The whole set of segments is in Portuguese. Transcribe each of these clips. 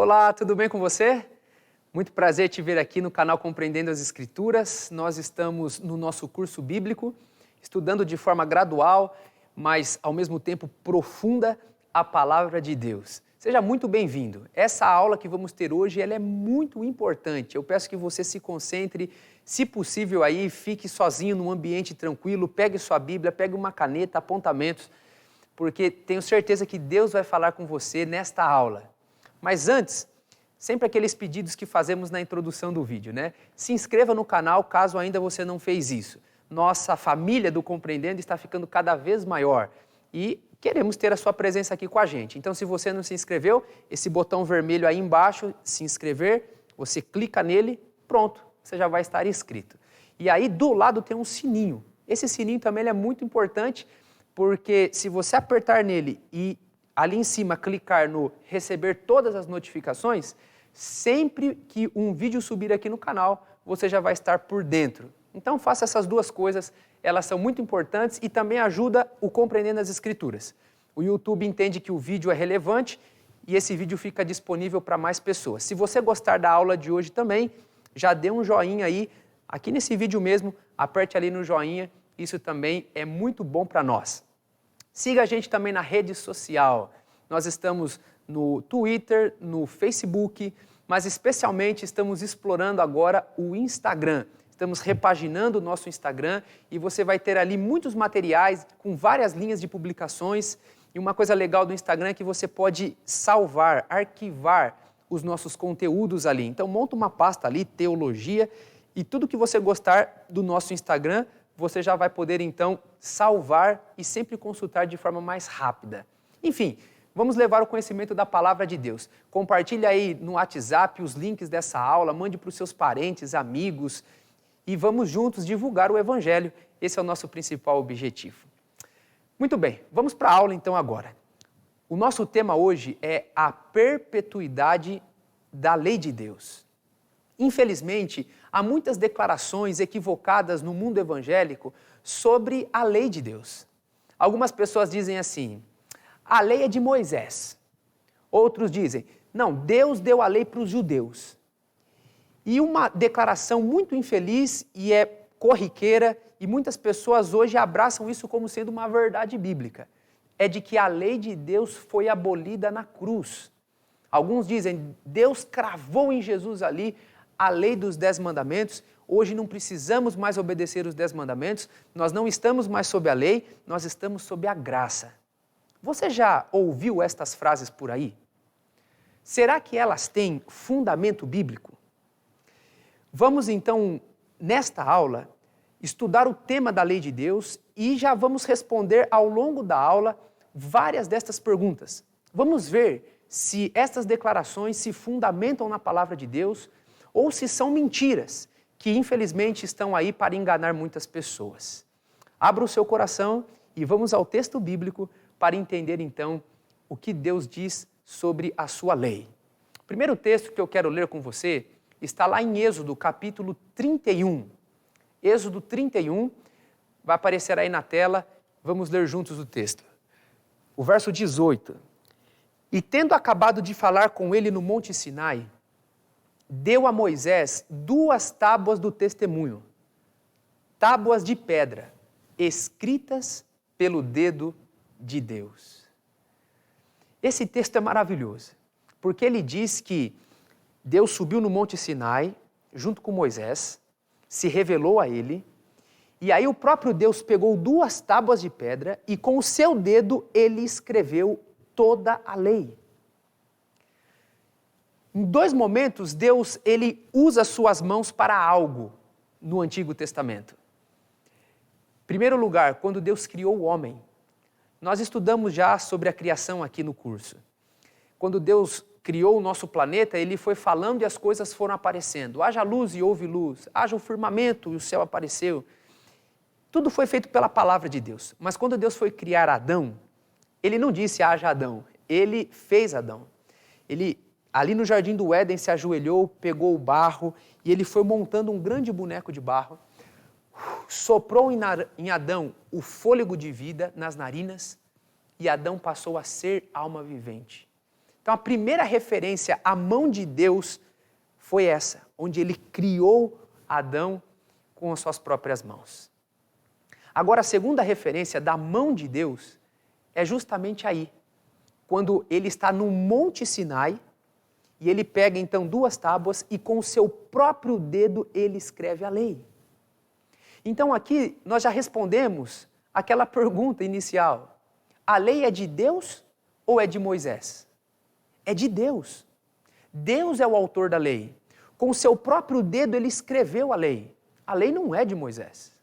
Olá, tudo bem com você? Muito prazer te ver aqui no canal Compreendendo as Escrituras. Nós estamos no nosso curso bíblico, estudando de forma gradual, mas ao mesmo tempo profunda, a Palavra de Deus. Seja muito bem-vindo. Essa aula que vamos ter hoje, ela é muito importante. Eu peço que você se concentre, se possível aí, fique sozinho num ambiente tranquilo, pegue sua Bíblia, pegue uma caneta, apontamentos, porque tenho certeza que Deus vai falar com você nesta aula. Mas antes, sempre aqueles pedidos que fazemos na introdução do vídeo, né? Se inscreva no canal caso ainda você não fez isso. Nossa família do Compreendendo está ficando cada vez maior e queremos ter a sua presença aqui com a gente. Então, se você não se inscreveu, esse botão vermelho aí embaixo, se inscrever, você clica nele, pronto, você já vai estar inscrito. E aí do lado tem um sininho. Esse sininho também é muito importante porque se você apertar nele e ali em cima clicar no receber todas as notificações, sempre que um vídeo subir aqui no canal, você já vai estar por dentro. Então faça essas duas coisas, elas são muito importantes e também ajuda o Compreendendo as Escrituras. O YouTube entende que o vídeo é relevante e esse vídeo fica disponível para mais pessoas. Se você gostar da aula de hoje também, já dê um joinha aí, aqui nesse vídeo mesmo, aperte ali no joinha, isso também é muito bom para nós. Siga a gente também na rede social. Nós estamos no Twitter, no Facebook, mas especialmente estamos explorando agora o Instagram. Estamos repaginando o nosso Instagram e você vai ter ali muitos materiais com várias linhas de publicações. E uma coisa legal do Instagram é que você pode salvar, arquivar os nossos conteúdos ali. Então monta uma pasta ali, teologia, e tudo que você gostar do nosso Instagram, você já vai poder então salvar e sempre consultar de forma mais rápida. Enfim, vamos levar o conhecimento da Palavra de Deus. Compartilhe aí no WhatsApp os links dessa aula, mande para os seus parentes, amigos e vamos juntos divulgar o Evangelho. Esse é o nosso principal objetivo. Muito bem, vamos para a aula então agora. O nosso tema hoje é a perpetuidade da lei de Deus. Infelizmente, há muitas declarações equivocadas no mundo evangélico sobre a lei de Deus. Algumas pessoas dizem assim, a lei é de Moisés. Outros dizem, não, Deus deu a lei para os judeus. E uma declaração muito infeliz e é corriqueira, e muitas pessoas hoje abraçam isso como sendo uma verdade bíblica, é de que a lei de Deus foi abolida na cruz. Alguns dizem, Deus cravou em Jesus ali a lei dos 10 mandamentos, hoje não precisamos mais obedecer os 10 mandamentos, nós não estamos mais sob a lei, nós estamos sob a graça. Você já ouviu estas frases por aí? Será que elas têm fundamento bíblico? Vamos então, nesta aula, estudar o tema da lei de Deus e já vamos responder ao longo da aula várias destas perguntas. Vamos ver se estas declarações se fundamentam na palavra de Deus ou se são mentiras que infelizmente estão aí para enganar muitas pessoas. Abra o seu coração e vamos ao texto bíblico para entender então o que Deus diz sobre a sua lei. O primeiro texto que eu quero ler com você está lá em Êxodo, capítulo 31. Êxodo 31, vai aparecer aí na tela, vamos ler juntos o texto. O verso 18. E tendo acabado de falar com ele no Monte Sinai, deu a Moisés 2 tábuas do testemunho, tábuas de pedra, escritas pelo dedo de Deus. Esse texto é maravilhoso, porque ele diz que Deus subiu no Monte Sinai, junto com Moisés, se revelou a ele, e aí o próprio Deus pegou 2 tábuas de pedra e com o seu dedo ele escreveu toda a lei. Em 2 momentos, Deus ele usa suas mãos para algo no Antigo Testamento. Em primeiro lugar, quando Deus criou o homem. Nós estudamos já sobre a criação aqui no curso. Quando Deus criou o nosso planeta, ele foi falando e as coisas foram aparecendo. Haja luz e houve luz, haja o firmamento e o céu apareceu. Tudo foi feito pela palavra de Deus. Mas quando Deus foi criar Adão, ele não disse haja Adão, ele fez Adão. Ele ali no jardim do Éden se ajoelhou, pegou o barro e ele foi montando um grande boneco de barro, soprou em Adão o fôlego de vida nas narinas e Adão passou a ser alma vivente. Então a primeira referência à mão de Deus foi essa, onde ele criou Adão com as suas próprias mãos. Agora a segunda referência da mão de Deus é justamente aí, quando ele está no Monte Sinai e ele pega então 2 tábuas e com o seu próprio dedo ele escreve a lei. Então aqui nós já respondemos aquela pergunta inicial: a lei é de Deus ou é de Moisés? É de Deus. Deus é o autor da lei. Com o seu próprio dedo ele escreveu a lei. A lei não é de Moisés.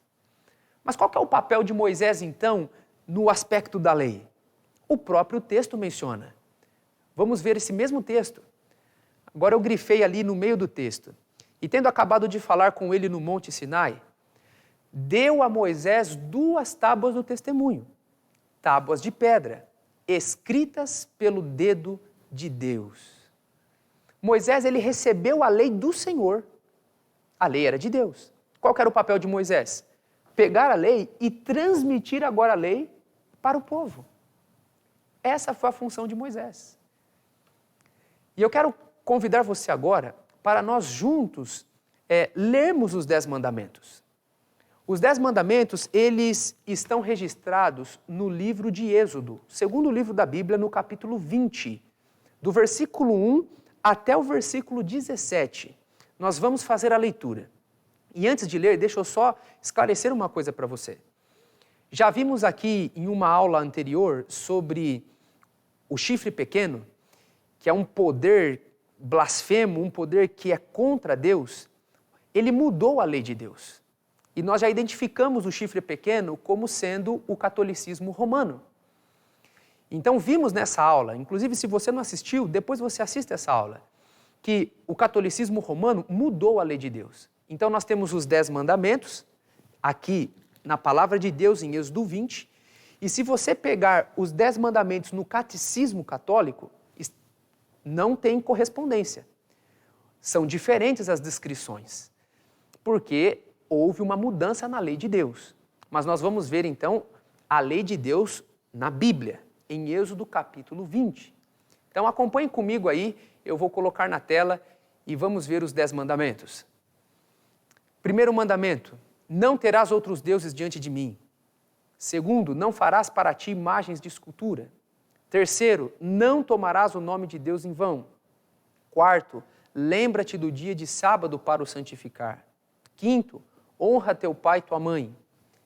Mas qual que é o papel de Moisés então no aspecto da lei? O próprio texto menciona. Vamos ver esse mesmo texto. Agora eu grifei ali no meio do texto. E tendo acabado de falar com ele no Monte Sinai, deu a Moisés 2 tábuas do testemunho, tábuas de pedra, escritas pelo dedo de Deus. Moisés, ele recebeu a lei do Senhor. A lei era de Deus. Qual que era o papel de Moisés? Pegar a lei e transmitir agora a lei para o povo. Essa foi a função de Moisés. E eu quero convidar você agora para nós juntos lermos os 10 mandamentos. Os 10 mandamentos, eles estão registrados no livro de Êxodo, segundo livro da Bíblia, no capítulo 20, do versículo 1 até o versículo 17. Nós vamos fazer a leitura. E antes de ler, deixa eu só esclarecer uma coisa para você. Já vimos aqui em uma aula anterior sobre o chifre pequeno, que é um poder blasfemo, um poder que é contra Deus. Ele mudou a lei de Deus. E nós já identificamos o chifre pequeno como sendo o catolicismo romano. Então vimos nessa aula, inclusive se você não assistiu, depois você assiste essa aula, que o catolicismo romano mudou a lei de Deus. Então nós temos os 10 mandamentos, aqui na palavra de Deus em Êxodo 20, e se você pegar os 10 mandamentos no catecismo católico, não tem correspondência. São diferentes as descrições, porque houve uma mudança na lei de Deus. Mas nós vamos ver então a lei de Deus na Bíblia, em Êxodo capítulo 20. Então acompanhe comigo aí, eu vou colocar na tela e vamos ver os 10 mandamentos. Primeiro mandamento: não terás outros deuses diante de mim. Segundo, não farás para ti imagens de escultura. Terceiro, não tomarás o nome de Deus em vão. Quarto, lembra-te do dia de sábado para o santificar. Quinto, honra teu pai e tua mãe.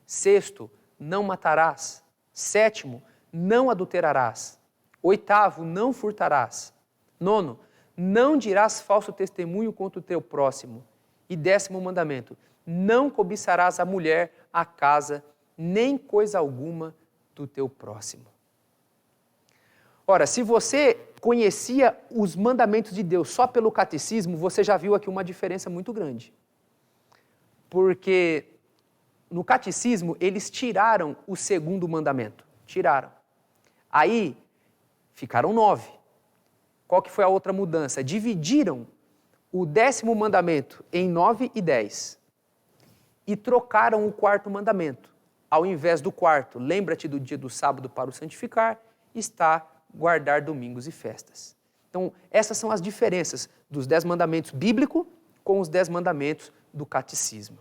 Sexto, não matarás. Sétimo, não adulterarás. Oitavo, não furtarás. Nono, não dirás falso testemunho contra o teu próximo. E 10º mandamento, não cobiçarás a mulher, a casa, nem coisa alguma do teu próximo. Ora, se você conhecia os mandamentos de Deus só pelo catecismo, você já viu aqui uma diferença muito grande. Porque no catecismo eles tiraram o 2º mandamento. Tiraram. Aí ficaram 9. Qual que foi a outra mudança? Dividiram o 10º mandamento em 9 e 10. E trocaram o 4º mandamento. Ao invés do 4º, lembra-te do dia do sábado para o santificar, está guardar domingos e festas. Então, essas são as diferenças dos 10 mandamentos bíblicos com os 10 mandamentos do catecismo.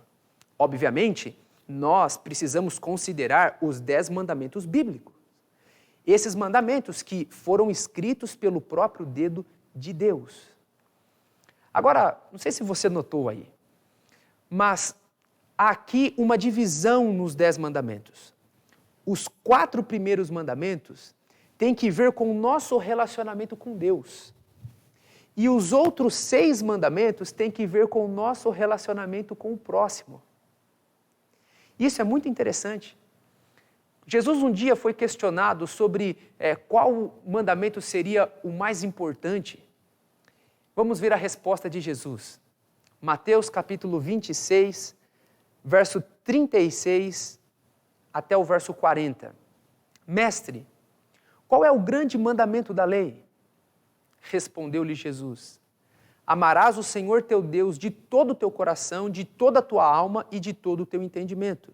Obviamente, nós precisamos considerar os 10 mandamentos bíblicos. Esses mandamentos que foram escritos pelo próprio dedo de Deus. Agora, não sei se você notou aí, mas há aqui uma divisão nos 10 mandamentos. Os 4 primeiros mandamentos têm que ver com o nosso relacionamento com Deus. E os outros 6 mandamentos têm que ver com o nosso relacionamento com o próximo. Isso é muito interessante. Jesus um dia foi questionado sobre qual mandamento seria o mais importante. Vamos ver a resposta de Jesus. Mateus capítulo 26, verso 36 até o verso 40. Mestre, qual é o grande mandamento da lei? Respondeu-lhe Jesus: amarás o Senhor teu Deus de todo o teu coração, de toda a tua alma e de todo o teu entendimento.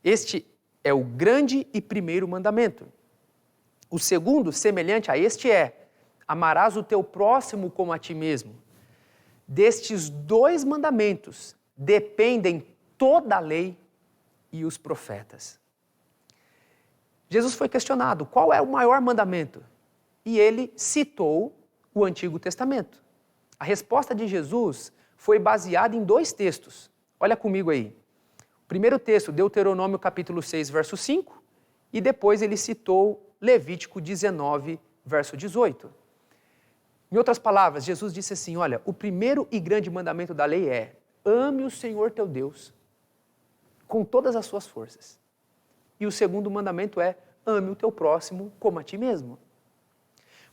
Este é o grande e primeiro mandamento. O segundo, semelhante a este, é: amarás o teu próximo como a ti mesmo. Destes 2 mandamentos dependem toda a lei e os profetas. Jesus foi questionado, qual é o maior mandamento? E ele citou o Antigo Testamento. A resposta de Jesus foi baseada em 2 textos. Olha comigo aí. O primeiro texto, Deuteronômio capítulo 6, verso 5, e depois ele citou Levítico 19, verso 18. Em outras palavras, Jesus disse assim, olha, o primeiro e grande mandamento da lei é: ame o Senhor teu Deus com todas as suas forças. E o segundo mandamento é: ame o teu próximo como a ti mesmo.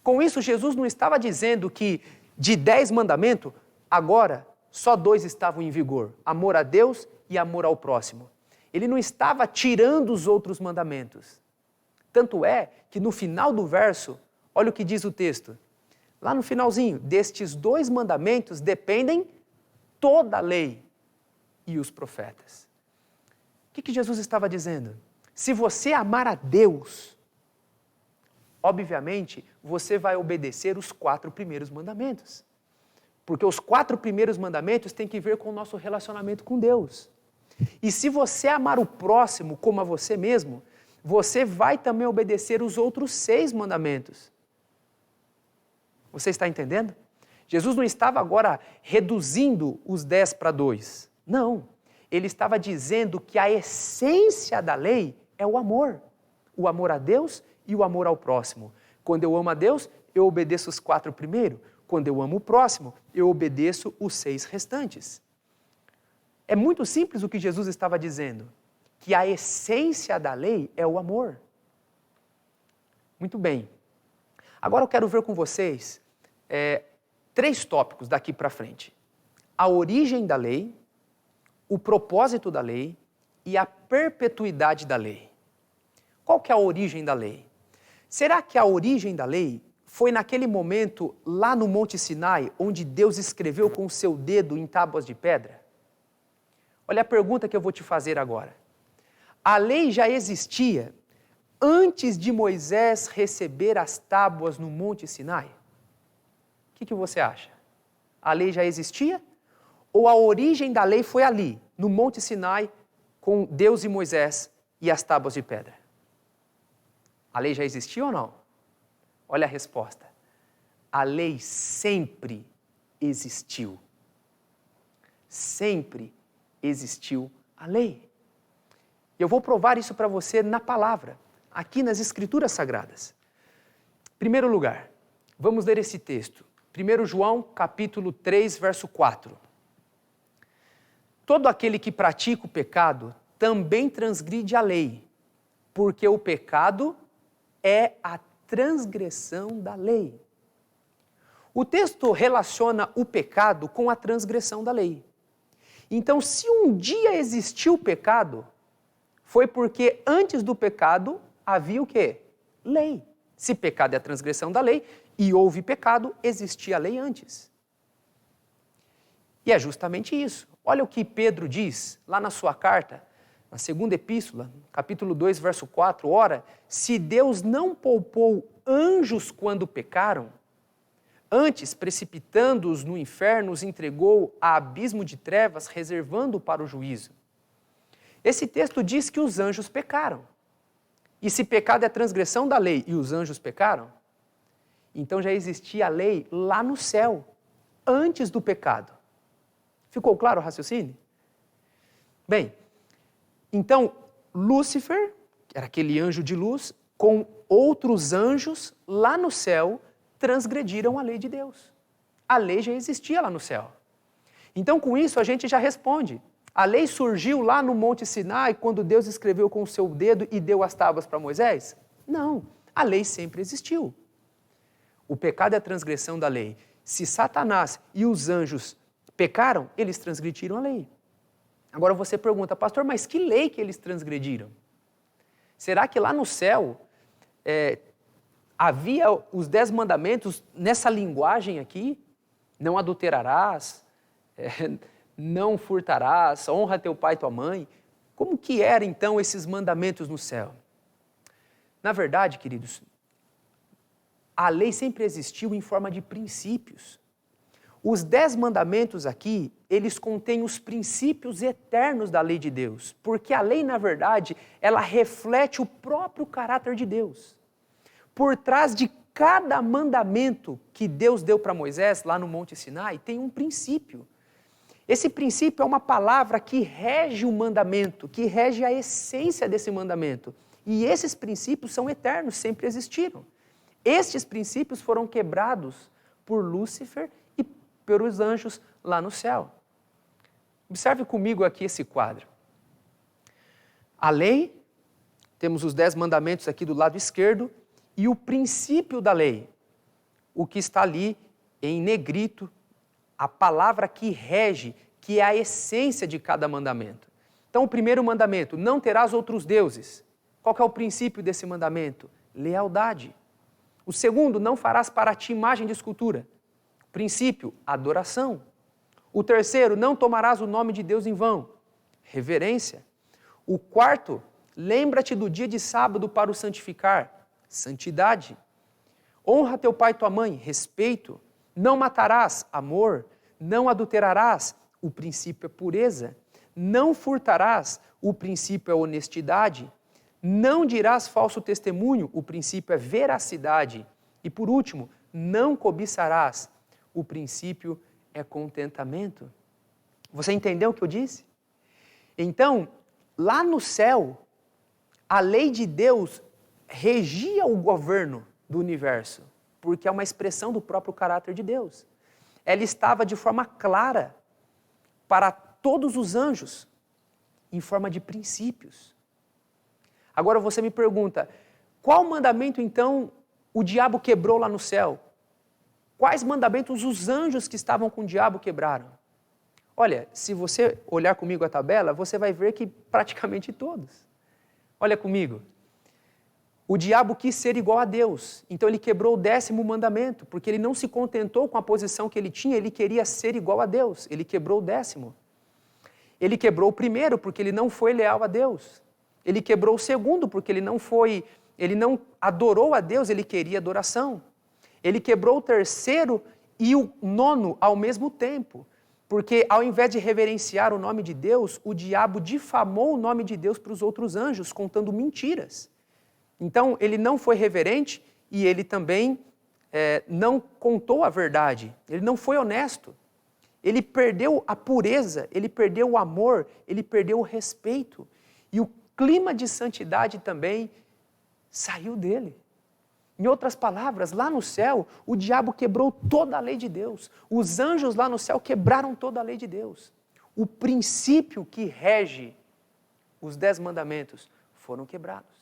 Com isso, Jesus não estava dizendo que de 10 mandamentos, agora só 2 estavam em vigor: amor a Deus e amor ao próximo. Ele não estava tirando os outros mandamentos. Tanto é que no final do verso, olha o que diz o texto. Lá no finalzinho, destes 2 mandamentos dependem toda a lei e os profetas. O que Jesus estava dizendo? Se você amar a Deus, obviamente, você vai obedecer os 4 primeiros mandamentos. Porque os 4 primeiros mandamentos têm que ver com o nosso relacionamento com Deus. E se você amar o próximo como a você mesmo, você vai também obedecer os outros 6 mandamentos. Você está entendendo? Jesus não estava agora reduzindo os 10 para 2. Não. Ele estava dizendo que a essência da lei é o amor. O amor a Deus e o amor ao próximo. Quando eu amo a Deus, eu obedeço os 4 primeiros. Quando eu amo o próximo, eu obedeço os 6 restantes. É muito simples o que Jesus estava dizendo. Que a essência da lei é o amor. Muito bem. Agora eu quero ver com vocês 3 tópicos daqui para frente. A origem da lei, o propósito da lei e a perpetuidade da lei. Qual que é a origem da lei? Será que a origem da lei foi naquele momento lá no Monte Sinai, onde Deus escreveu com o seu dedo em tábuas de pedra? Olha a pergunta que eu vou te fazer agora. A lei já existia antes de Moisés receber as tábuas no Monte Sinai? O que você acha? A lei já existia? Ou a origem da lei foi ali, no Monte Sinai, com Deus e Moisés e as tábuas de pedra? A lei já existia ou não? Olha a resposta. A lei sempre existiu. Sempre existiu a lei. Eu vou provar isso para você na palavra, aqui nas Escrituras Sagradas. Em primeiro lugar, vamos ler esse texto. 1 João, capítulo 3, verso 4. Todo aquele que pratica o pecado também transgride a lei, porque o pecado é a transgressão da lei. O texto relaciona o pecado com a transgressão da lei. Então, se um dia existiu o pecado, foi porque antes do pecado havia o quê? Lei. Se pecado é a transgressão da lei e houve pecado, existia a lei antes. E é justamente isso. Olha o que Pedro diz lá na sua carta, na segunda epístola, capítulo 2, verso 4. Ora, se Deus não poupou anjos quando pecaram, antes, precipitando-os no inferno, os entregou a abismo de trevas, reservando para o juízo. Esse texto diz que os anjos pecaram. E se pecado é transgressão da lei e os anjos pecaram, então já existia a lei lá no céu, antes do pecado. Ficou claro o raciocínio? Bem, então Lúcifer, que era aquele anjo de luz, com outros anjos lá no céu, transgrediram a lei de Deus. A lei já existia lá no céu. Então, com isso, a gente já responde. A lei surgiu lá no Monte Sinai, quando Deus escreveu com o seu dedo e deu as tábuas para Moisés? Não, a lei sempre existiu. O pecado é a transgressão da lei. Se Satanás e os anjos pecaram, eles transgrediram a lei. Agora você pergunta, pastor, mas que lei que eles transgrediram? Será que lá no céu havia os 10 mandamentos nessa linguagem aqui? Não adulterarás, não furtarás, honra teu pai e tua mãe. Como que eram então esses mandamentos no céu? Na verdade, queridos, a lei sempre existiu em forma de princípios. Os 10 mandamentos aqui, eles contêm os princípios eternos da lei de Deus, porque a lei, na verdade, ela reflete o próprio caráter de Deus. Por trás de cada mandamento que Deus deu para Moisés, lá no Monte Sinai, tem um princípio. Esse princípio é uma palavra que rege o mandamento, que rege a essência desse mandamento. E esses princípios são eternos, sempre existiram. Estes princípios foram quebrados por Lúcifer e pelos anjos lá no céu. Observe comigo aqui esse quadro. A lei, temos os 10 mandamentos aqui do lado esquerdo, e o princípio da lei, o que está ali em negrito, a palavra que rege, que é a essência de cada mandamento. Então, o primeiro mandamento, não terás outros deuses. Qual que é o princípio desse mandamento? Lealdade. O segundo, não farás para ti imagem de escultura. Princípio, adoração. O terceiro, não tomarás o nome de Deus em vão. Reverência. O quarto, lembra-te do dia de sábado para o santificar. Santidade. Honra teu pai e tua mãe. Respeito. Não matarás. Amor. Não adulterarás. O princípio é pureza. Não furtarás. O princípio é honestidade. Não dirás falso testemunho. O princípio é veracidade. E por último, não cobiçarás. O princípio é contentamento. Você entendeu o que eu disse? Então, lá no céu, a lei de Deus regia o governo do universo, porque é uma expressão do próprio caráter de Deus. Ela estava de forma clara para todos os anjos, em forma de princípios. Agora você me pergunta, qual mandamento então o diabo quebrou lá no céu? Quais mandamentos os anjos que estavam com o diabo quebraram? Olha, se você olhar comigo a tabela, você vai ver que praticamente todos. Olha comigo. O diabo quis ser igual a Deus, então ele quebrou o 10º mandamento, porque ele não se contentou com a posição que ele tinha, ele queria ser igual a Deus, ele quebrou o 10º. Ele quebrou o 1º, porque ele não foi leal a Deus. Ele quebrou o 2º, porque ele não adorou a Deus, ele queria adoração. Ele quebrou o 3º e o 9º ao mesmo tempo, porque ao invés de reverenciar o nome de Deus, o diabo difamou o nome de Deus para os outros anjos, contando mentiras. Então, ele não foi reverente e ele também não contou a verdade, ele não foi honesto. Ele perdeu a pureza, ele perdeu o amor, ele perdeu o respeito. E o clima de santidade também saiu dele. Em outras palavras, lá no céu, o diabo quebrou toda a lei de Deus. Os anjos lá no céu quebraram toda a lei de Deus. O princípio que rege os 10 mandamentos foram quebrados.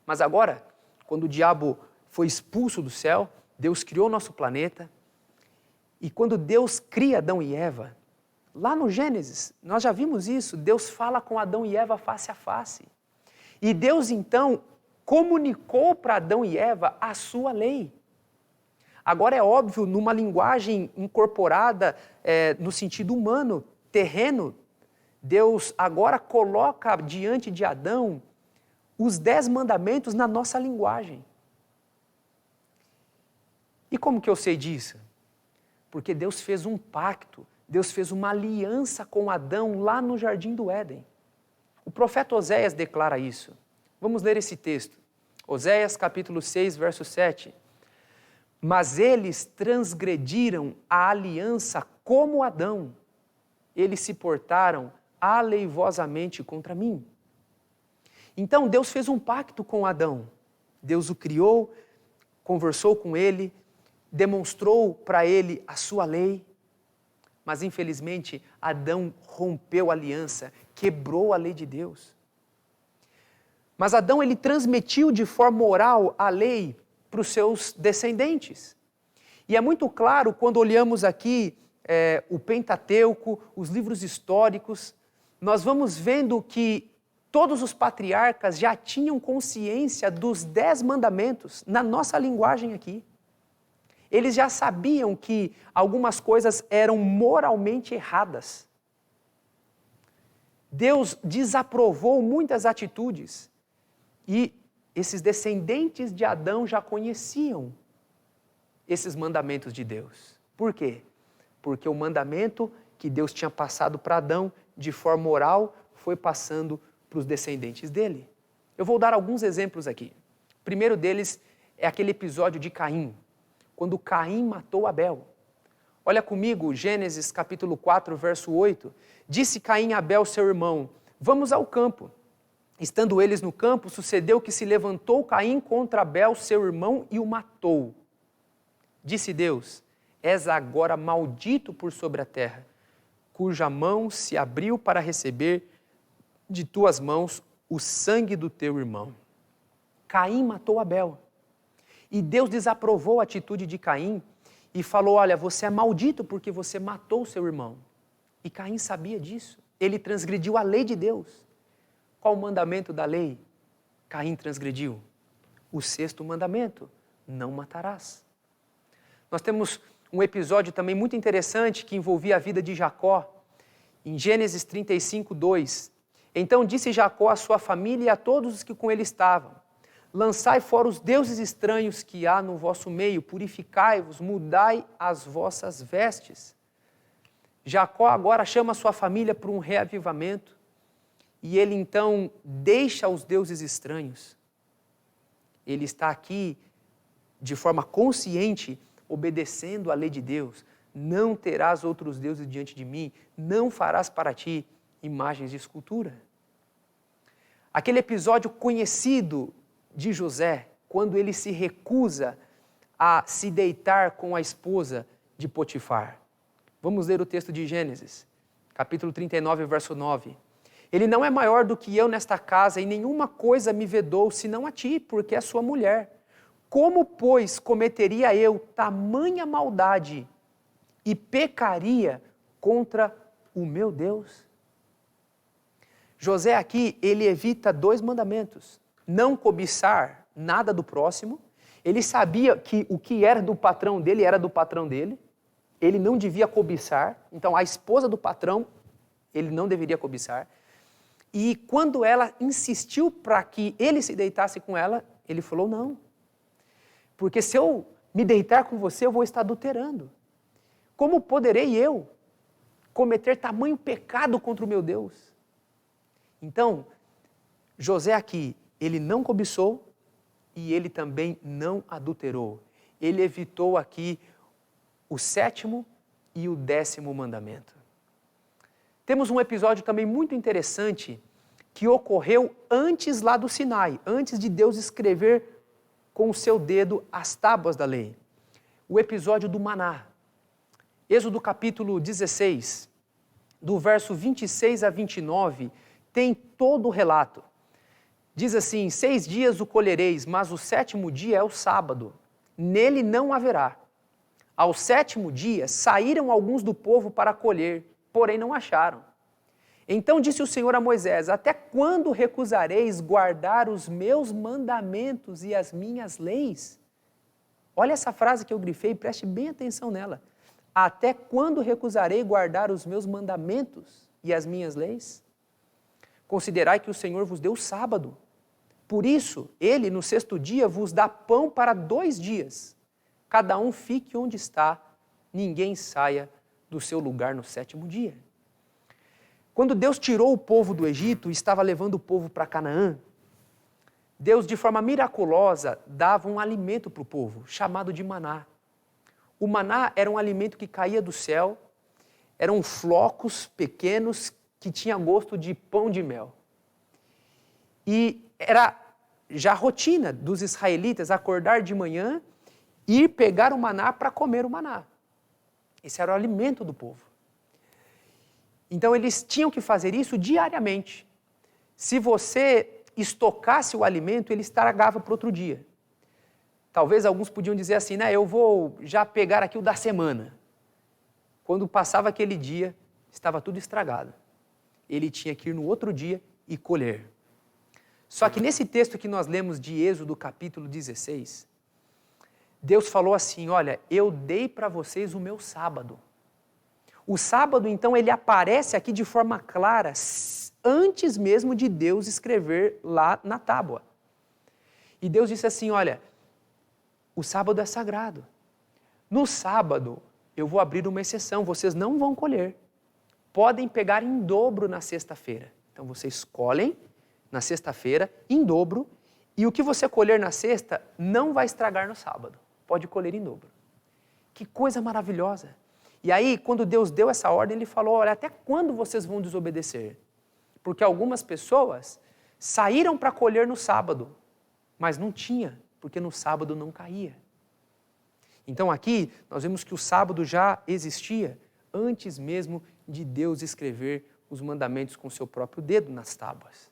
Mas agora, quando o diabo foi expulso do céu, Deus criou o nosso planeta. E quando Deus cria Adão e Eva, lá no Gênesis, nós já vimos isso, Deus fala com Adão e Eva face a face. E Deus então comunicou para Adão e Eva a sua lei. Agora é óbvio, numa linguagem incorporada no sentido humano, terreno, Deus agora coloca diante de Adão os 10 mandamentos na nossa linguagem. E como que eu sei disso? Porque Deus fez um pacto, Deus fez uma aliança com Adão lá no Jardim do Éden. O profeta Oséias declara isso. Vamos ler esse texto. Oséias capítulo 6, verso 7. Mas eles transgrediram a aliança como Adão. Eles se portaram aleivosamente contra mim. Então Deus fez um pacto com Adão. Deus o criou, conversou com ele, demonstrou para ele a sua lei. Mas infelizmente Adão rompeu a aliança, quebrou a lei de Deus. Mas Adão ele transmitiu de forma oral a lei para os seus descendentes. E é muito claro quando olhamos aqui o Pentateuco, os livros históricos, nós vamos vendo que todos os patriarcas já tinham consciência dos 10 mandamentos na nossa linguagem aqui. Eles já sabiam que algumas coisas eram moralmente erradas. Deus desaprovou muitas atitudes. E esses descendentes de Adão já conheciam esses mandamentos de Deus. Por quê? Porque o mandamento que Deus tinha passado para Adão, de forma oral, foi passando para os descendentes dele. Eu vou dar alguns exemplos aqui. O primeiro deles é aquele episódio de Caim, quando Caim matou Abel. Olha comigo, Gênesis capítulo 4, verso 8. Disse Caim a Abel, seu irmão, vamos ao campo. Estando eles no campo, sucedeu que se levantou Caim contra Abel, seu irmão, e o matou. Disse Deus, és agora maldito por sobre a terra, cuja mão se abriu para receber de tuas mãos o sangue do teu irmão. Caim matou Abel. E Deus desaprovou a atitude de Caim e falou, olha, você é maldito porque você matou o seu irmão. E Caim sabia disso. Ele transgrediu a lei de Deus. Qual o mandamento da lei? Caim transgrediu. O 6º mandamento, não matarás. Nós temos um episódio também muito interessante que envolvia a vida de Jacó. Em Gênesis 35, 2. Então disse Jacó à sua família e a todos os que com ele estavam, lançai fora os deuses estranhos que há no vosso meio, purificai-vos, mudai as vossas vestes. Jacó agora chama a sua família para um reavivamento e ele então deixa os deuses estranhos. Ele está aqui de forma consciente, obedecendo à lei de Deus. Não terás outros deuses diante de mim, não farás para ti imagens de escultura. Aquele episódio conhecido de José, quando ele se recusa a se deitar com a esposa de Potifar. Vamos ler o texto de Gênesis, capítulo 39, verso 9. Ele não é maior do que eu nesta casa e nenhuma coisa me vedou, senão a ti, porque é sua mulher. Como, pois, cometeria eu tamanha maldade e pecaria contra o meu Deus? José aqui, ele evita 2 mandamentos. Não cobiçar nada do próximo. Ele sabia que o que era do patrão dele era do patrão dele. Ele não devia cobiçar. Então, a esposa do patrão, ele não deveria cobiçar. E quando ela insistiu para que ele se deitasse com ela, ele falou não. Porque se eu me deitar com você, eu vou estar adulterando. Como poderei eu cometer tamanho pecado contra o meu Deus? Então, José aqui, ele não cobiçou e ele também não adulterou. Ele evitou aqui o 7º e o 10º mandamento. Temos um episódio também muito interessante que ocorreu antes lá do Sinai, antes de Deus escrever com o seu dedo as tábuas da lei. O episódio do maná. Êxodo capítulo 16, do verso 26 a 29, tem todo o relato. Diz assim, 6 dias o colhereis, mas o 7º dia é o sábado. Nele não haverá. Ao 7º dia saíram alguns do povo para colher, porém não acharam. Então disse o Senhor a Moisés, até quando recusareis guardar os meus mandamentos e as minhas leis? Olha essa frase que eu grifei, preste bem atenção nela. Até quando recusarei guardar os meus mandamentos e as minhas leis? Considerai que o Senhor vos deu o sábado. Por isso, ele no 6º dia vos dá pão para 2 dias. Cada um fique onde está, ninguém saia do seu lugar no 7º dia. Quando Deus tirou o povo do Egito e estava levando o povo para Canaã, Deus, de forma miraculosa, dava um alimento para o povo, chamado de maná. O maná era um alimento que caía do céu, eram flocos pequenos que tinham gosto de pão de mel. E era já rotina dos israelitas acordar de manhã e ir pegar o maná para comer o maná. Esse era o alimento do povo. Então eles tinham que fazer isso diariamente. Se você estocasse o alimento, ele estragava para outro dia. Talvez alguns podiam dizer assim, né, eu vou já pegar aqui o da semana. Quando passava aquele dia, estava tudo estragado. Ele tinha que ir no outro dia e colher. Só que nesse texto que nós lemos de Êxodo capítulo 16, Deus falou assim, olha, eu dei para vocês o meu sábado. O sábado, então, ele aparece aqui de forma clara, antes mesmo de Deus escrever lá na tábua. E Deus disse assim, olha, o sábado é sagrado. No sábado, eu vou abrir uma exceção, vocês não vão colher. Podem pegar em dobro na sexta-feira. Então, vocês colhem na sexta-feira, em dobro, e o que você colher na sexta não vai estragar no sábado. Pode colher em dobro. Que coisa maravilhosa. E aí, quando Deus deu essa ordem, Ele falou, olha, até quando vocês vão desobedecer? Porque algumas pessoas saíram para colher no sábado, mas não tinha, porque no sábado não caía. Então aqui, nós vemos que o sábado já existia antes mesmo de Deus escrever os mandamentos com seu próprio dedo nas tábuas.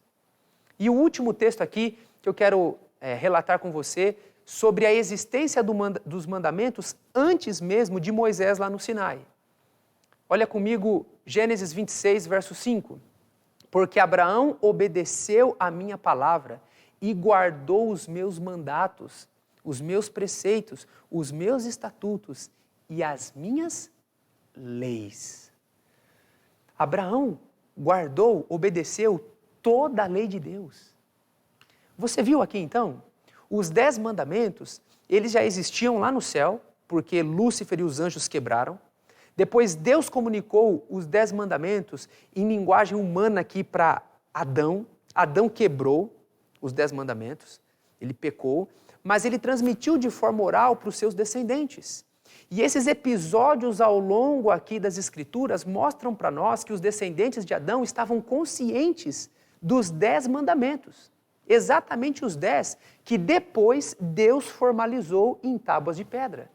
E o último texto aqui que eu quero relatar com você sobre a existência dos mandamentos antes mesmo de Moisés lá no Sinai. Olha comigo Gênesis 26, verso 5. Porque Abraão obedeceu a minha palavra e guardou os meus mandatos, os meus preceitos, os meus estatutos e as minhas leis. Abraão guardou, obedeceu toda a lei de Deus. Você viu aqui então? Os 10 mandamentos, eles já existiam lá no céu, porque Lúcifer e os anjos quebraram. Depois Deus comunicou os 10 mandamentos em linguagem humana aqui para Adão. Adão quebrou os 10 mandamentos, ele pecou, mas ele transmitiu de forma oral para os seus descendentes. E esses episódios ao longo aqui das Escrituras mostram para nós que os descendentes de Adão estavam conscientes dos 10 mandamentos. Exatamente os 10 que depois Deus formalizou em tábuas de pedra.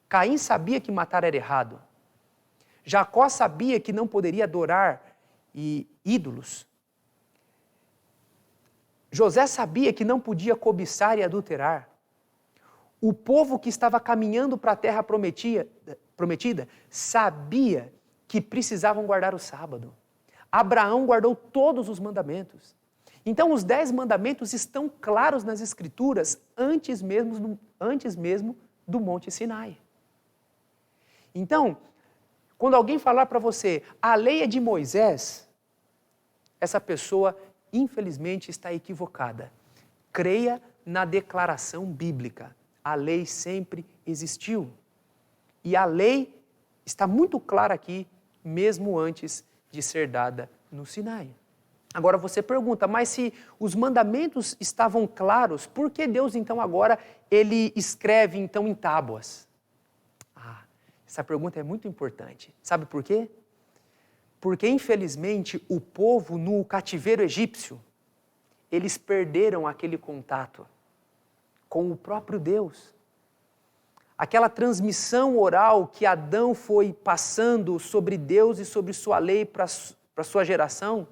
Caim sabia que matar era errado. Jacó sabia que não poderia adorar ídolos. José sabia que não podia cobiçar e adulterar. O povo que estava caminhando para a terra prometida sabia que precisavam guardar o sábado. Abraão guardou todos os mandamentos. Então, os 10 mandamentos estão claros nas Escrituras antes mesmo do Monte Sinai. Então, quando alguém falar para você, a lei é de Moisés, essa pessoa, infelizmente, está equivocada. Creia na declaração bíblica. A lei sempre existiu. E a lei está muito clara aqui, mesmo antes de ser dada no Sinai. Agora você pergunta, mas se os mandamentos estavam claros, por que Deus então agora ele escreve então em tábuas? Essa pergunta é muito importante. Sabe por quê? Porque infelizmente o povo no cativeiro egípcio, eles perderam aquele contato com o próprio Deus. Aquela transmissão oral que Adão foi passando sobre Deus e sobre sua lei para sua geração,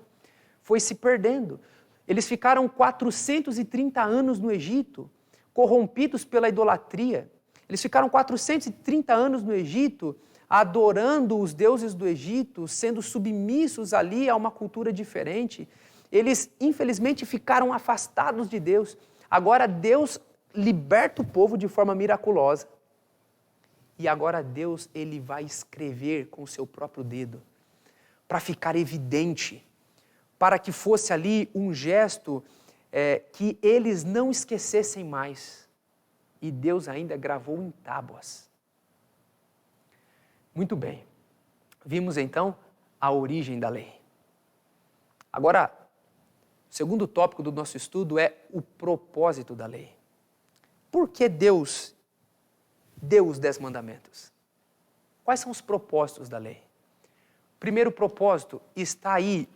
foi se perdendo. Eles ficaram 430 anos no Egito, corrompidos pela idolatria. Eles ficaram 430 anos no Egito, adorando os deuses do Egito, sendo submissos ali a uma cultura diferente. Eles, infelizmente, ficaram afastados de Deus. Agora Deus liberta o povo de forma miraculosa. E agora Deus ele vai escrever com o seu próprio dedo, para ficar evidente, para que fosse ali um gesto que eles não esquecessem mais. E Deus ainda gravou em tábuas. Muito bem. Vimos então a origem da lei. Agora, o segundo tópico do nosso estudo é o propósito da lei. Por que Deus deu os 10 mandamentos? Quais são os propósitos da lei? O primeiro propósito está aí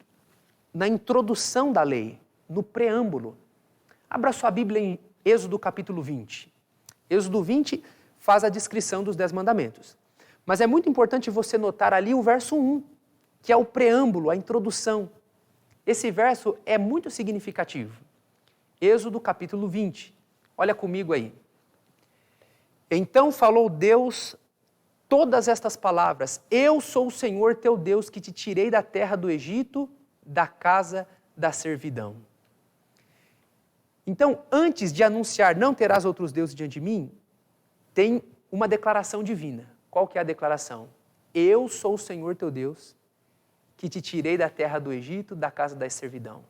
na introdução da lei, no preâmbulo. Abra sua Bíblia em Êxodo capítulo 20. Êxodo 20 faz a descrição dos 10 mandamentos. Mas é muito importante você notar ali o verso 1, que é o preâmbulo, a introdução. Esse verso é muito significativo. Êxodo capítulo 20. Olha comigo aí. Então falou Deus todas estas palavras: Eu sou o Senhor teu Deus que te tirei da terra do Egito, da casa da servidão. Então, antes de anunciar não terás outros deuses diante de mim, tem uma declaração divina. Qual que é a declaração? Eu sou o Senhor teu Deus que te tirei da terra do Egito, da casa da servidão.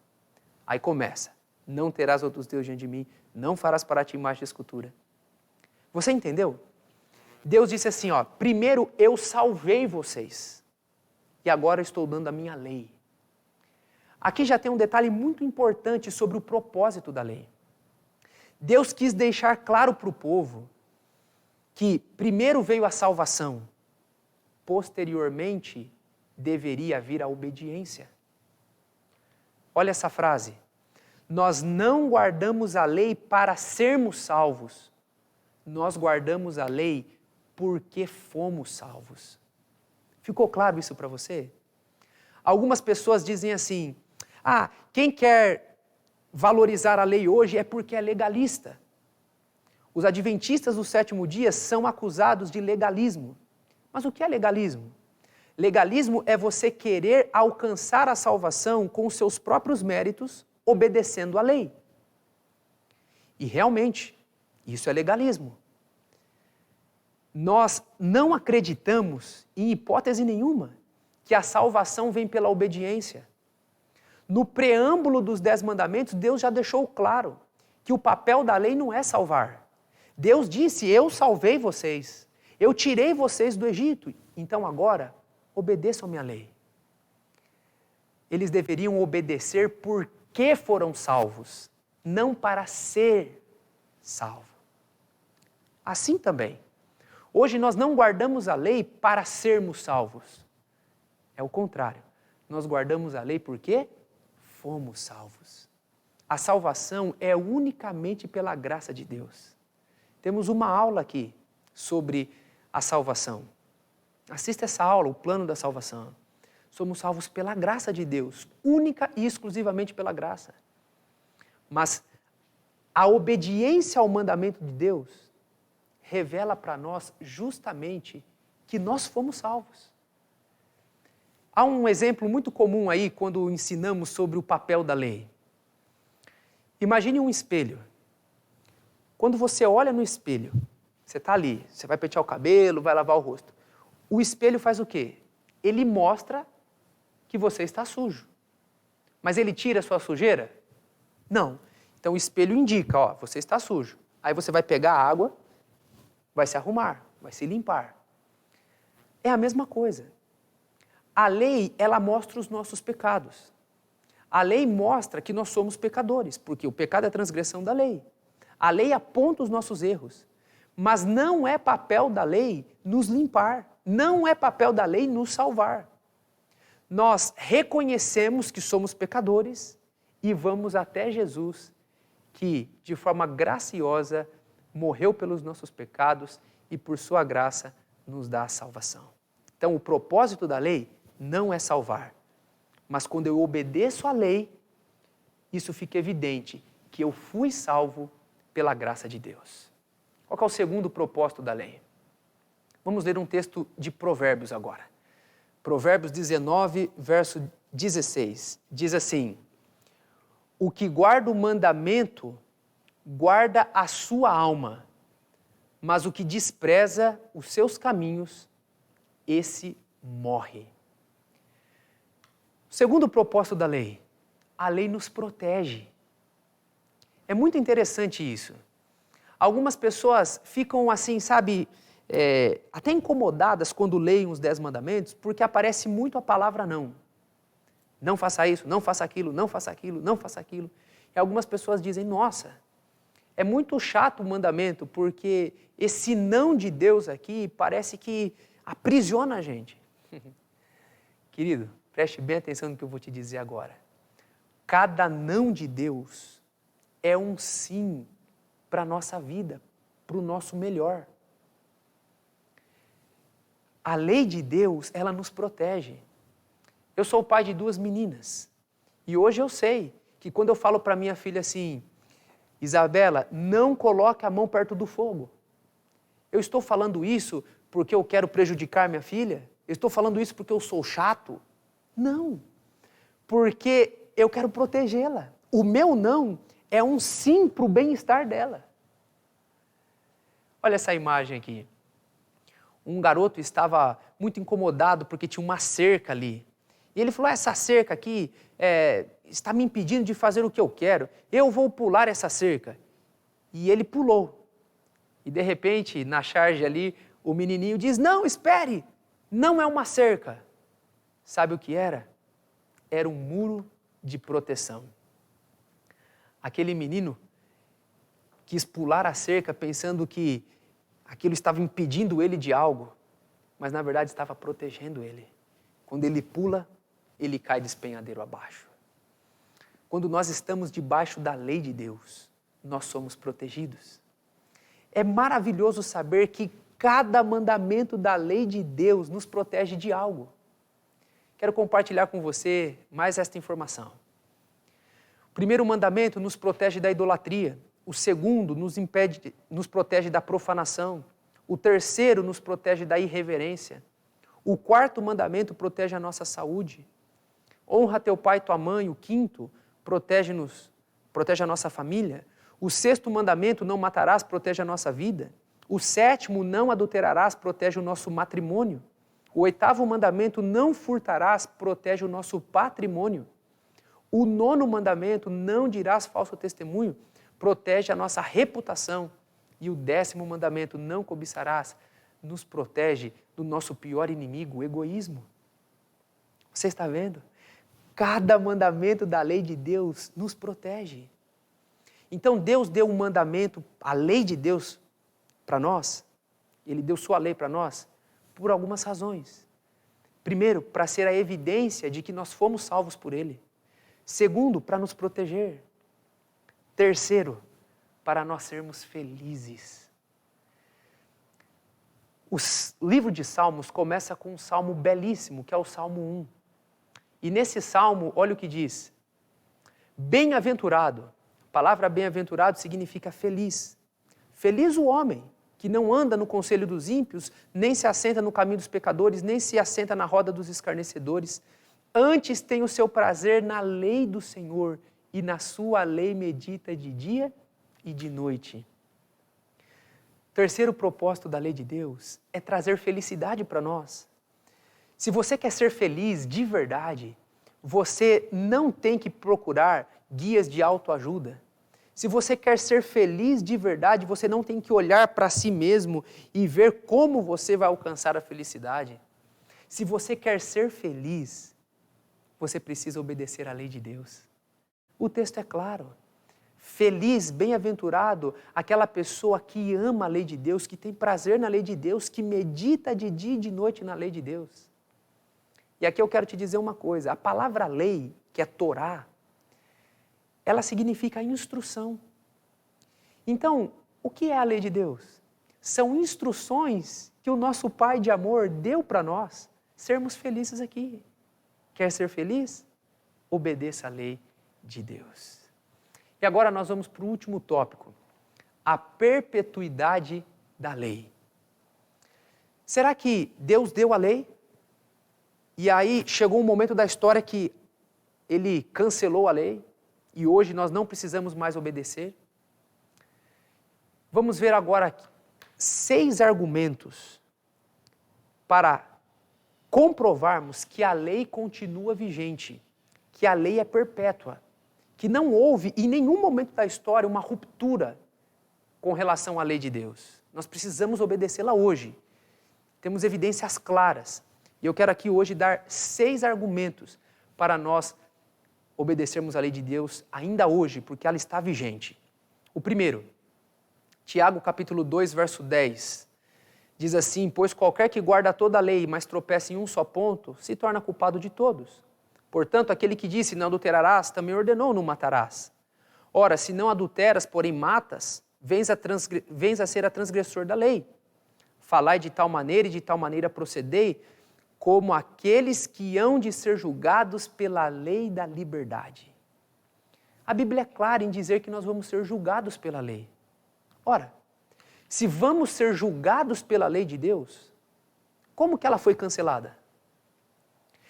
Aí começa. não terás outros deuses diante de mim, não farás para ti imagem de escultura. Você entendeu? Deus disse assim, ó, primeiro eu salvei vocês e agora eu estou dando a minha lei. Aqui já tem um detalhe muito importante sobre o propósito da lei. Deus quis deixar claro para o povo que primeiro veio a salvação, posteriormente deveria vir a obediência. Olha essa frase. Nós não guardamos a lei para sermos salvos. Nós guardamos a lei porque fomos salvos. Ficou claro isso para você? Algumas pessoas dizem assim, quem quer valorizar a lei hoje é porque é legalista. Os adventistas do sétimo dia são acusados de legalismo. Mas o que é legalismo? Legalismo é você querer alcançar a salvação com os seus próprios méritos, obedecendo à lei. E realmente, isso é legalismo. Nós não acreditamos, em hipótese nenhuma, que a salvação vem pela obediência. No preâmbulo dos 10 mandamentos, Deus já deixou claro que o papel da lei não é salvar. Deus disse, eu salvei vocês, eu tirei vocês do Egito, então agora obedeçam a minha lei. Eles deveriam obedecer porque foram salvos, não para ser salvo. Assim também, hoje nós não guardamos a lei para sermos salvos. É o contrário, nós guardamos a lei porque fomos salvos. A salvação é unicamente pela graça de Deus. Temos uma aula aqui sobre a salvação. Assista essa aula, o plano da salvação. Somos salvos pela graça de Deus, única e exclusivamente pela graça. Mas a obediência ao mandamento de Deus revela para nós justamente que nós fomos salvos. Há um exemplo muito comum aí quando ensinamos sobre o papel da lei. Imagine um espelho. Quando você olha no espelho, você está ali, você vai pentear o cabelo, vai lavar o rosto. O espelho faz o quê? Ele mostra que você está sujo. Mas ele tira a sua sujeira? Não. Então o espelho indica, ó, você está sujo. Aí você vai pegar a água, vai se arrumar, vai se limpar. É a mesma coisa. A lei, ela mostra os nossos pecados. A lei mostra que nós somos pecadores, porque o pecado é a transgressão da lei. A lei aponta os nossos erros, mas não é papel da lei nos limpar, não é papel da lei nos salvar. Nós reconhecemos que somos pecadores e vamos até Jesus, que de forma graciosa morreu pelos nossos pecados e por sua graça nos dá a salvação. Então o propósito da lei não é salvar, mas quando eu obedeço à lei, isso fica evidente que eu fui salvo pela graça de Deus. Qual é o segundo propósito da lei? Vamos ler um texto de Provérbios agora. Provérbios 19, verso 16. Diz assim, o que guarda o mandamento, guarda a sua alma, mas o que despreza os seus caminhos, esse morre. O segundo propósito da lei, a lei nos protege. É muito interessante isso. Algumas pessoas ficam assim, sabe, até incomodadas quando leem os 10 mandamentos, porque aparece muito a palavra não. Não faça isso, não faça aquilo, não faça aquilo, não faça aquilo. E algumas pessoas dizem, nossa, é muito chato o mandamento, porque esse não de Deus aqui parece que aprisiona a gente. Querido, preste bem atenção no que eu vou te dizer agora. Cada não de Deus é um sim para a nossa vida, para o nosso melhor. A lei de Deus, ela nos protege. Eu sou o pai de 2 meninas e hoje eu sei que quando eu falo para minha filha assim, Isabela, não coloque a mão perto do fogo. Eu estou falando isso porque eu quero prejudicar minha filha? Eu estou falando isso porque eu sou chato? Não, porque eu quero protegê-la. O meu não é um sim para o bem-estar dela. Olha essa imagem aqui. Um garoto estava muito incomodado porque tinha uma cerca ali. E ele falou, essa cerca aqui, está me impedindo de fazer o que eu quero, eu vou pular essa cerca. E ele pulou. E de repente, na charge ali, o menininho diz, não, espere, não é uma cerca. Sabe o que era? Era um muro de proteção. Aquele menino quis pular a cerca pensando que aquilo estava impedindo ele de algo, mas na verdade estava protegendo ele. Quando ele pula, ele cai despenhadeiro abaixo. Quando nós estamos debaixo da lei de Deus, nós somos protegidos. É maravilhoso saber que cada mandamento da lei de Deus nos protege de algo. Quero compartilhar com você mais esta informação. O primeiro mandamento nos protege da idolatria. O segundo nos protege da profanação. O terceiro nos protege da irreverência. O quarto mandamento protege a nossa saúde. Honra teu pai e tua mãe. O quinto protege a nossa família. O sexto mandamento, não matarás, protege a nossa vida. O sétimo, não adulterarás, protege o nosso matrimônio. O oitavo mandamento, não furtarás, protege o nosso patrimônio. O nono mandamento, não dirás falso testemunho, protege a nossa reputação. E o 10º mandamento, não cobiçarás, nos protege do nosso pior inimigo, o egoísmo. Você está vendo? Cada mandamento da lei de Deus nos protege. Então Deus deu um mandamento, a lei de Deus para nós, Ele deu sua lei para nós, por algumas razões. Primeiro, para ser a evidência de que nós fomos salvos por Ele. Segundo, para nos proteger. Terceiro, para nós sermos felizes. O livro de Salmos começa com um salmo belíssimo, que é o Salmo 1. E nesse salmo, olha o que diz. Bem-aventurado. A palavra bem-aventurado significa feliz. Feliz o homem que não anda no conselho dos ímpios, nem se assenta no caminho dos pecadores, nem se assenta na roda dos escarnecedores. Antes tem o seu prazer na lei do Senhor, e na sua lei medita de dia e de noite. Terceiro propósito da lei de Deus é trazer felicidade para nós. Se você quer ser feliz de verdade, você não tem que procurar guias de autoajuda. Se você quer ser feliz de verdade, você não tem que olhar para si mesmo e ver como você vai alcançar a felicidade. Se você quer ser feliz, você precisa obedecer à lei de Deus. O texto é claro. Feliz, bem-aventurado, aquela pessoa que ama a lei de Deus, que tem prazer na lei de Deus, que medita de dia e de noite na lei de Deus. E aqui eu quero te dizer uma coisa, a palavra lei, que é Torá, ela significa instrução. Então, o que é a lei de Deus? São instruções que o nosso Pai de amor deu para nós sermos felizes aqui. Quer ser feliz? Obedeça a lei de Deus. E agora nós vamos para o último tópico, a perpetuidade da lei. Será que Deus deu a lei? E aí chegou um momento da história que Ele cancelou a lei e hoje nós não precisamos mais obedecer? Vamos ver agora 6 argumentos para comprovarmos que a lei continua vigente, que a lei é perpétua, que não houve em nenhum momento da história uma ruptura com relação à lei de Deus. Nós precisamos obedecê-la hoje. Temos evidências claras. E eu quero aqui hoje dar 6 argumentos para nós obedecermos a lei de Deus ainda hoje, porque ela está vigente. O primeiro, Tiago capítulo 2, verso 10, diz assim, pois qualquer que guarda toda a lei, mas tropeça em um só ponto, se torna culpado de todos. Portanto, aquele que disse, não adulterarás, também ordenou, não matarás. Ora, se não adulteras, porém matas, vens a ser a transgressor da lei. Falai de tal maneira e de tal maneira procedei, como aqueles que hão de ser julgados pela lei da liberdade. A Bíblia é clara em dizer que nós vamos ser julgados pela lei. Ora, se vamos ser julgados pela lei de Deus, como que ela foi cancelada?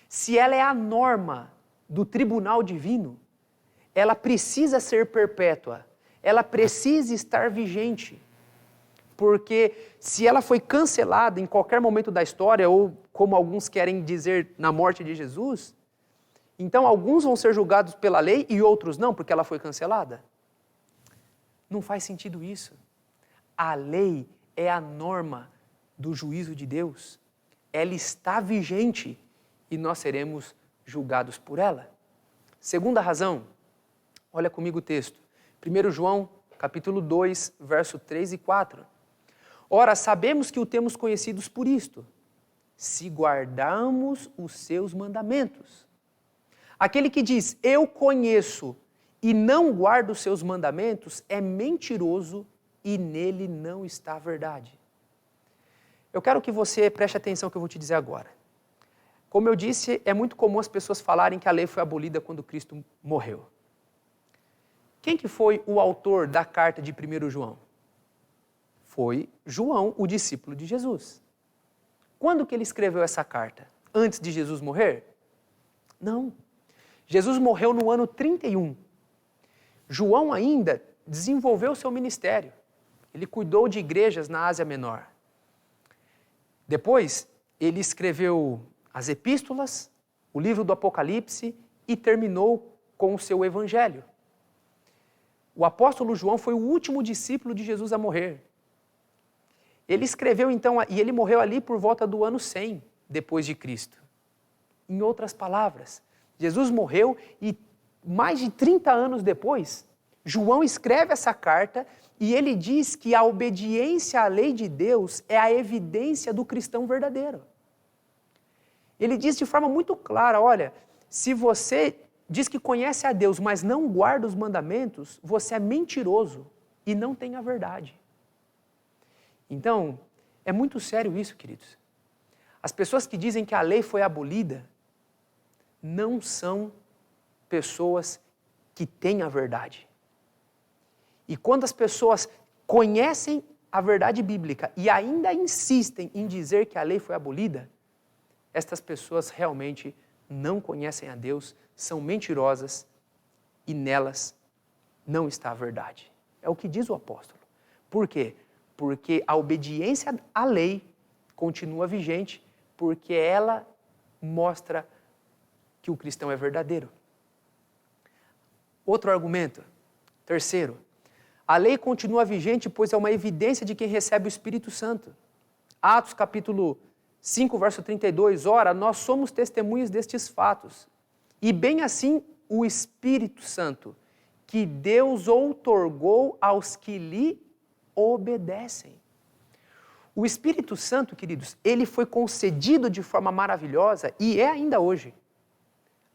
Se ela é a norma do tribunal divino, ela precisa ser perpétua, ela precisa estar vigente. Porque se ela foi cancelada em qualquer momento da história, ou como alguns querem dizer na morte de Jesus, Então, alguns vão ser julgados pela lei e outros não, porque ela foi cancelada? Não faz sentido isso. A lei é a norma do juízo de Deus. Ela está vigente e nós seremos julgados por ela. Segunda razão, olha comigo o texto. 1 João, capítulo 2, verso 3 e 4. Ora, sabemos que o temos conhecidos por isto, se guardarmos os seus mandamentos. Aquele que diz, eu conheço, e não guarda os seus mandamentos, é mentiroso e nele não está a verdade. Eu quero que você preste atenção no que eu vou te dizer agora. Como eu disse, é muito comum as pessoas falarem que a lei foi abolida quando Cristo morreu. Quem que foi o autor da carta de 1 João? Foi João, o discípulo de Jesus. Quando que ele escreveu essa carta? Antes de Jesus morrer? Não. Jesus morreu no ano 31. João ainda desenvolveu seu ministério. Ele cuidou de igrejas na Ásia Menor. Depois, ele escreveu as epístolas, o livro do Apocalipse e terminou com o seu evangelho. O apóstolo João foi o último discípulo de Jesus a morrer. Ele escreveu então, e ele morreu ali por volta do ano 100 depois de Cristo. Em outras palavras, Jesus morreu e mais de 30 anos depois, João escreve essa carta e ele diz que a obediência à lei de Deus é a evidência do cristão verdadeiro. Ele diz de forma muito clara, olha, se você diz que conhece a Deus, mas não guarda os mandamentos, você é mentiroso e não tem a verdade. Então, é muito sério isso, queridos. As pessoas que dizem que a lei foi abolida não são pessoas que têm a verdade. E quando as pessoas conhecem a verdade bíblica e ainda insistem em dizer que a lei foi abolida, estas pessoas realmente não conhecem a Deus, são mentirosas e nelas não está a verdade. É o que diz o apóstolo. Por quê? Porque a obediência à lei continua vigente, porque ela mostra que o cristão é verdadeiro. Outro argumento, terceiro, a lei continua vigente, pois é uma evidência de quem recebe o Espírito Santo. Atos capítulo 5, verso 32, ora, nós somos testemunhas destes fatos, e bem assim o Espírito Santo, que Deus outorgou aos que lhe obedecem. O Espírito Santo, queridos, ele foi concedido de forma maravilhosa, e é ainda hoje,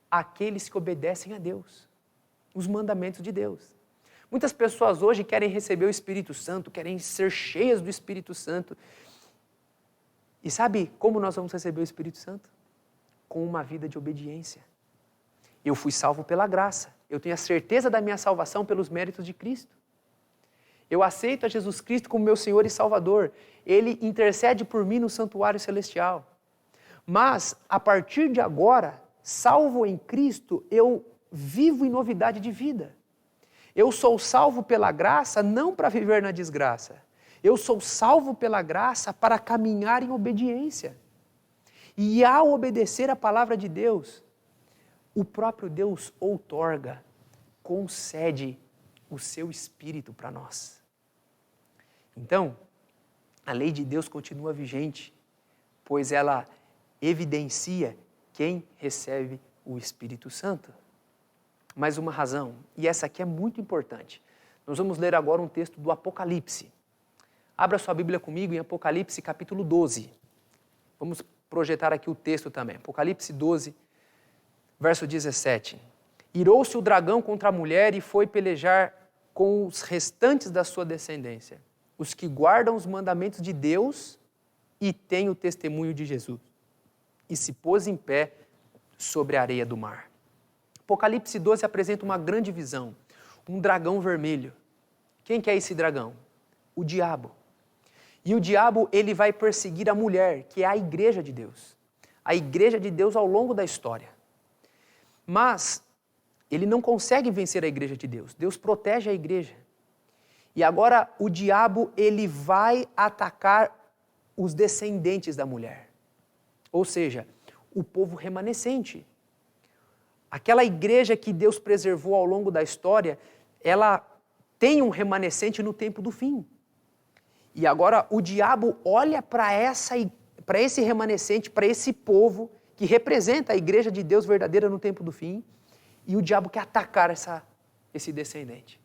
àqueles que obedecem a Deus, os mandamentos de Deus. Muitas pessoas hoje querem receber o Espírito Santo, querem ser cheias do Espírito Santo. E sabe como nós vamos receber o Espírito Santo? Com uma vida de obediência. Eu fui salvo pela graça. Eu tenho a certeza da minha salvação pelos méritos de Cristo. Eu aceito a Jesus Cristo como meu Senhor e Salvador. Ele intercede por mim no santuário celestial. Mas, a partir de agora, salvo em Cristo, eu vivo em novidade de vida. Eu sou salvo pela graça não para viver na desgraça. Eu sou salvo pela graça para caminhar em obediência. E ao obedecer a palavra de Deus, o próprio Deus outorga, concede o seu Espírito para nós. Então, a lei de Deus continua vigente, pois ela evidencia quem recebe o Espírito Santo. Mais uma razão, e essa aqui é muito importante. Nós vamos ler agora um texto do Apocalipse. Abra sua Bíblia comigo em Apocalipse capítulo 12. Vamos projetar aqui o texto também. Apocalipse 12, verso 17. Irou-se o dragão contra a mulher e foi pelejar com os restantes da sua descendência, os que guardam os mandamentos de Deus e têm o testemunho de Jesus. E se pôs em pé sobre a areia do mar. Apocalipse 12 apresenta uma grande visão, um dragão vermelho. Quem que é esse dragão? O diabo. E o diabo, ele vai perseguir a mulher, que é a igreja de Deus. A igreja de Deus ao longo da história. Mas ele não consegue vencer a igreja de Deus. Deus protege a igreja. E agora o diabo, ele vai atacar os descendentes da mulher. Ou seja, o povo remanescente. aquela igreja que Deus preservou ao longo da história, ela tem um remanescente no tempo do fim. E agora o diabo olha para esse remanescente, para esse povo que representa a igreja de Deus verdadeira no tempo do fim, e o diabo quer atacar esse descendente.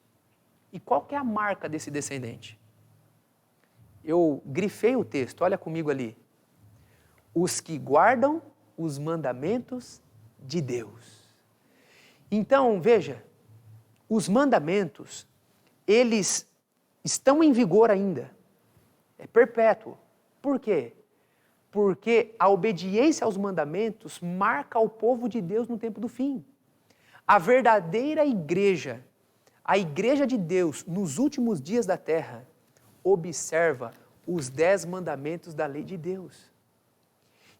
E qual que é a marca desse descendente? Eu grifei o texto, olha comigo ali. Os que guardam os mandamentos de Deus. Então, veja, os mandamentos, eles estão em vigor ainda. É perpétuo. Por quê? Porque a obediência aos mandamentos marca o povo de Deus no tempo do fim. A verdadeira igreja, a igreja de Deus nos últimos dias da terra, observa os 10 mandamentos da lei de Deus.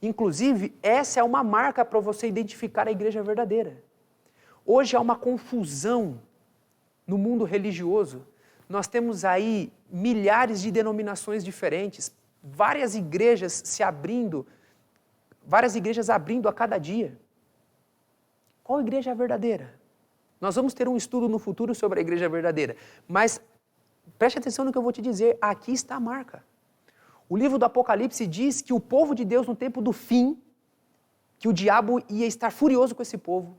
Inclusive, essa é uma marca para você identificar a igreja verdadeira. Hoje há uma confusão no mundo religioso. Nós temos aí milhares de denominações diferentes, várias igrejas abrindo a cada dia. Qual igreja é a verdadeira? Nós vamos ter um estudo no futuro sobre a igreja verdadeira, mas preste atenção no que eu vou te dizer, aqui está a marca. O livro do Apocalipse diz que o povo de Deus no tempo do fim, que o diabo ia estar furioso com esse povo,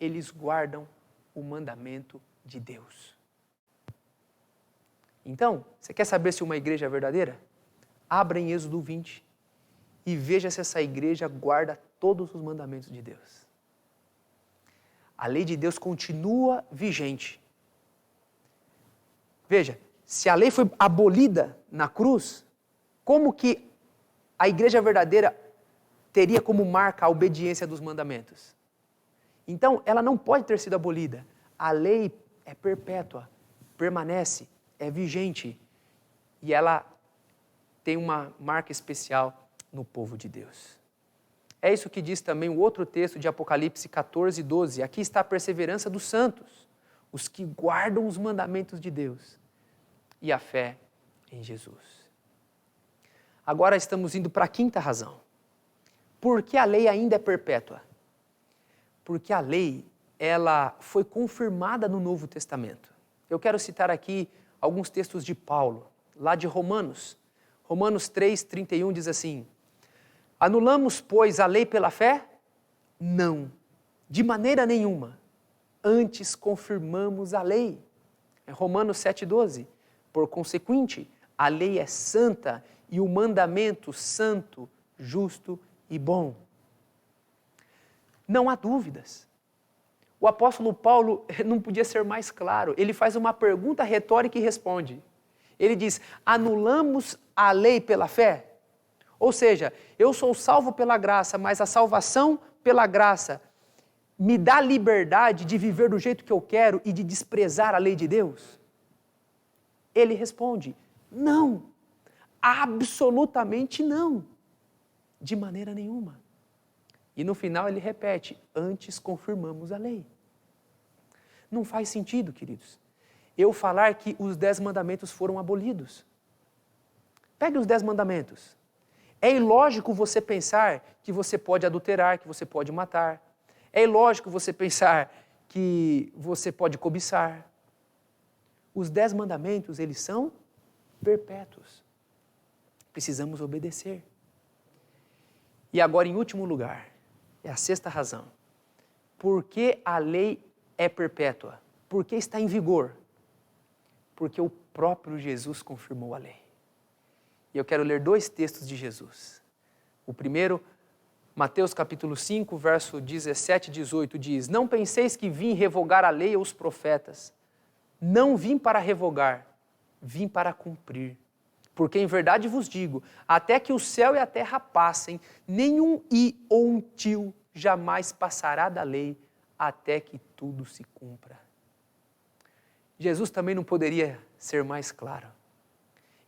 eles guardam o mandamento de Deus. Então, você quer saber se uma igreja é verdadeira? Abra em Êxodo 20 e veja se essa igreja guarda todos os mandamentos de Deus. A lei de Deus continua vigente. Veja, se a lei foi abolida na cruz, como que a igreja verdadeira teria como marca a obediência dos mandamentos? Então, ela não pode ter sido abolida. A lei é perpétua, permanece, é vigente. E ela tem uma marca especial no povo de Deus. É isso que diz também o outro texto de Apocalipse 14, 12. Aqui está a perseverança dos santos, os que guardam os mandamentos de Deus e a fé em Jesus. Agora estamos indo para a quinta razão. Por que a lei ainda é perpétua? Porque a lei, ela foi confirmada no Novo Testamento. Eu quero citar aqui alguns textos de Paulo, lá de Romanos. Romanos 3, 31 diz assim: anulamos, pois, a lei pela fé? Não, de maneira nenhuma. Antes confirmamos a lei. É Romanos 7, 12. Por consequente, a lei é santa e o mandamento santo, justo e bom. Não há dúvidas. O apóstolo Paulo não podia ser mais claro. Ele faz uma pergunta retórica e responde. Ele diz: anulamos a lei pela fé? Ou seja, eu sou salvo pela graça, mas a salvação pela graça me dá liberdade de viver do jeito que eu quero e de desprezar a lei de Deus? Ele responde: não, absolutamente não, de maneira nenhuma. E no final ele repete: antes confirmamos a lei. Não faz sentido, queridos, eu falar que os 10 mandamentos foram abolidos. Pegue os 10 mandamentos. É ilógico você pensar que você pode adulterar, que você pode matar. É ilógico você pensar que você pode cobiçar. Os 10 mandamentos, eles são perpétuos. Precisamos obedecer. E agora, em último lugar, é a sexta razão. Por que a lei é perpétua? Por que está em vigor? Porque o próprio Jesus confirmou a lei. E eu quero ler 2 textos de Jesus. O primeiro, Mateus capítulo 5, verso 17 e 18, diz: não penseis que vim revogar a lei ou os profetas. Não vim para revogar, vim para cumprir. Porque em verdade vos digo, até que o céu e a terra passem, nenhum i ou um tio jamais passará da lei, até que tudo se cumpra. Jesus também não poderia ser mais claro.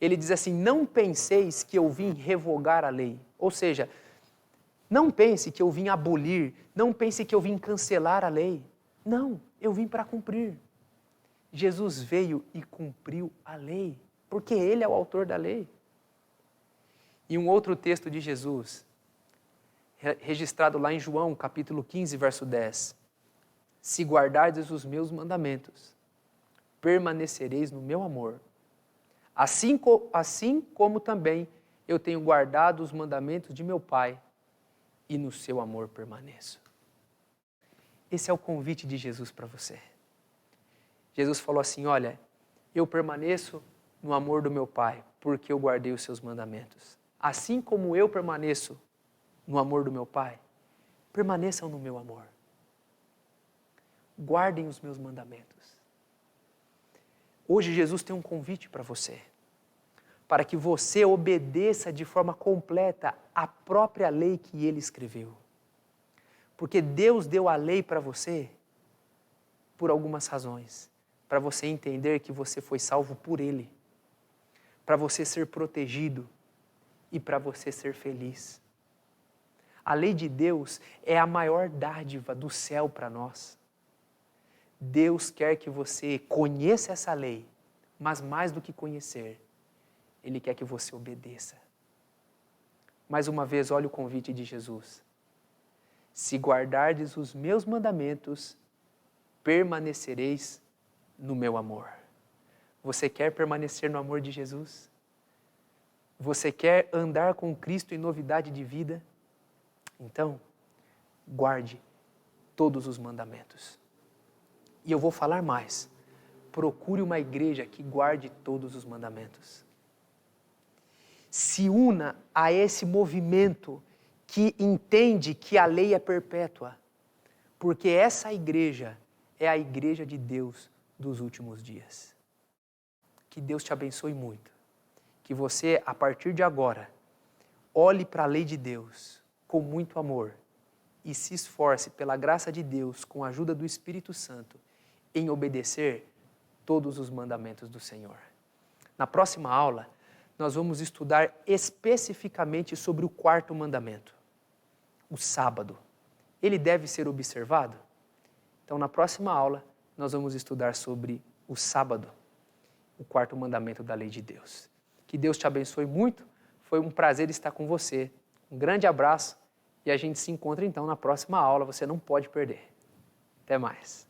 Ele diz assim: não penseis que eu vim revogar a lei. Ou seja, não pense que eu vim abolir, não pense que eu vim cancelar a lei. Não, eu vim para cumprir. Jesus veio e cumpriu a lei, porque Ele é o autor da lei. E um outro texto de Jesus, registrado lá em João, capítulo 15, verso 10. Se guardardes os meus mandamentos, permanecereis no meu amor. Assim como também eu tenho guardado os mandamentos de meu Pai, e no seu amor permaneço. Esse é o convite de Jesus para você. Jesus falou assim, olha, eu permaneço no amor do meu Pai, porque eu guardei os seus mandamentos. Assim como eu permaneço no amor do meu Pai, permaneçam no meu amor. Guardem os meus mandamentos. Hoje Jesus tem um convite para você, para que você obedeça de forma completa a própria lei que Ele escreveu. Porque Deus deu a lei para você por algumas razões. Para você entender que você foi salvo por Ele. Para você ser protegido e para você ser feliz. A lei de Deus é a maior dádiva do céu para nós. Deus quer que você conheça essa lei, mas mais do que conhecer, Ele quer que você obedeça. Mais uma vez, olha o convite de Jesus. Se guardardes os meus mandamentos, permanecereis no meu amor. Você quer permanecer no amor de Jesus? Você quer andar com Cristo em novidade de vida? Então, guarde todos os mandamentos. E eu vou falar mais. Procure uma igreja que guarde todos os mandamentos. Se una a esse movimento que entende que a lei é perpétua, porque essa igreja é a igreja de Deus dos últimos dias. Que Deus te abençoe muito. Que você, a partir de agora, olhe para a lei de Deus com muito amor e se esforce pela graça de Deus, com a ajuda do Espírito Santo, em obedecer todos os mandamentos do Senhor. Na próxima aula, nós vamos estudar especificamente sobre o 4º mandamento, o sábado. Ele deve ser observado? Então, na próxima aula, nós vamos estudar sobre o sábado, o 4º mandamento da lei de Deus. Que Deus te abençoe muito, foi um prazer estar com você. Um grande abraço e a gente se encontra então na próxima aula, você não pode perder. Até mais.